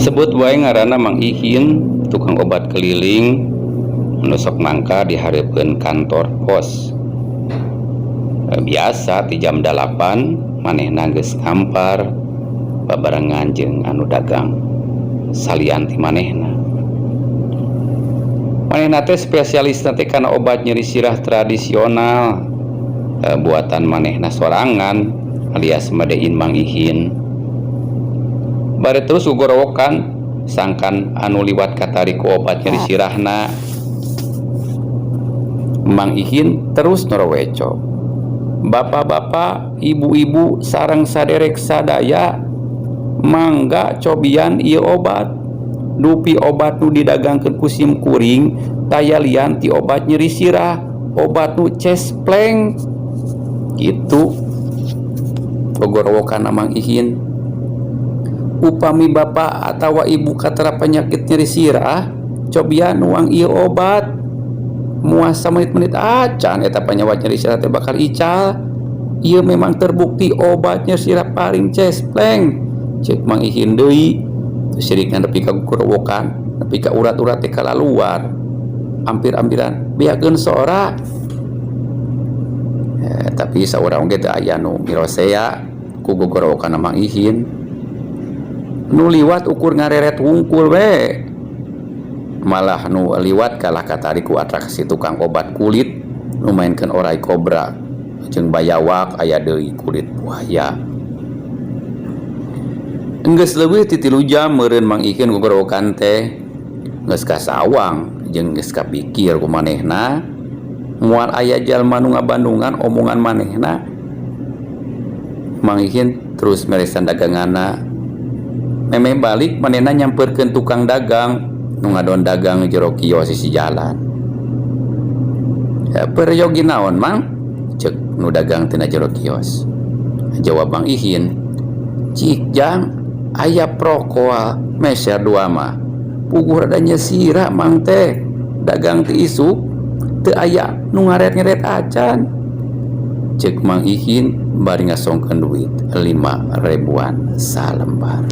Sebut wae ngaranna Mang Ihin, tukang obat keliling, menusuk mangka dihareupeun kantor pos. Biasa di jam 8 manehna geus ngampar babarengan jeung anu dagang salian ti manehna. Manehna teh spesialis teh kana obat nyeri sirah tradisional, buatan manehna sorangan alias madein Mang Ihin. Bari terus ugorowokan sangkan anu liwat katariku obat nyeri sirahna. Mang Ihin terus noroweco, bapak-bapak, ibu-ibu, sareng saderek sadaya, mangga cobian ieu obat. Dupi obat nu didagangkeun ku sim kuring taya lian ti obat nyeri sirah, obat nu cespleng. Gitu gogorowokan Mang Ihin. Upami bapak atawa ibu katara penyakit nyeri sirah, cobian nuang ieu obat. Muas menit-menit acan eta panyawat nyeri sirah teh bakal ical. Ieu memang terbukti obat nyeri sirah paling cespleng, ceuk Mang Ihin deui. Sirikna nepi ka gogorowokan, nepi ka urat-urat teh kalaluar. Ampir-ampiran beakeun sora. Tapi saurang ge teu aya nu mirosea ku gogorowokan Mang Ihin. Nu liwat ukur ngareret wungkul we, malah nu liwat kalah katariku atraksi tukang obat kulit nu mainkeun orai kobra jeung bayawak aya deui kulit buaya. Enggeus leuwih ti 3 jam meureun Mang Ihin gogorowokan teh geus kasawang jeung geus kapikir ku manehna moal aya jalma nu ngabandungan omongan manehna. Mang Ihin terus meresan daganganna. Meme balik manehna nyamperkeun tukang dagang nu ngadon dagang jero kios sisi jalan. Peryogi naon Mang? Ceuk nu dagang tina jero kios. Jawab Mang Ihin, cik jang aya prokoal meser 2 mah. Puguh rada nyesira Mang teh. Dagang ti isuk teu aya nu ngaret-ngaret acan. Ceuk Mang Ihin bari ngasongkeun duit 5 ribuan salembar.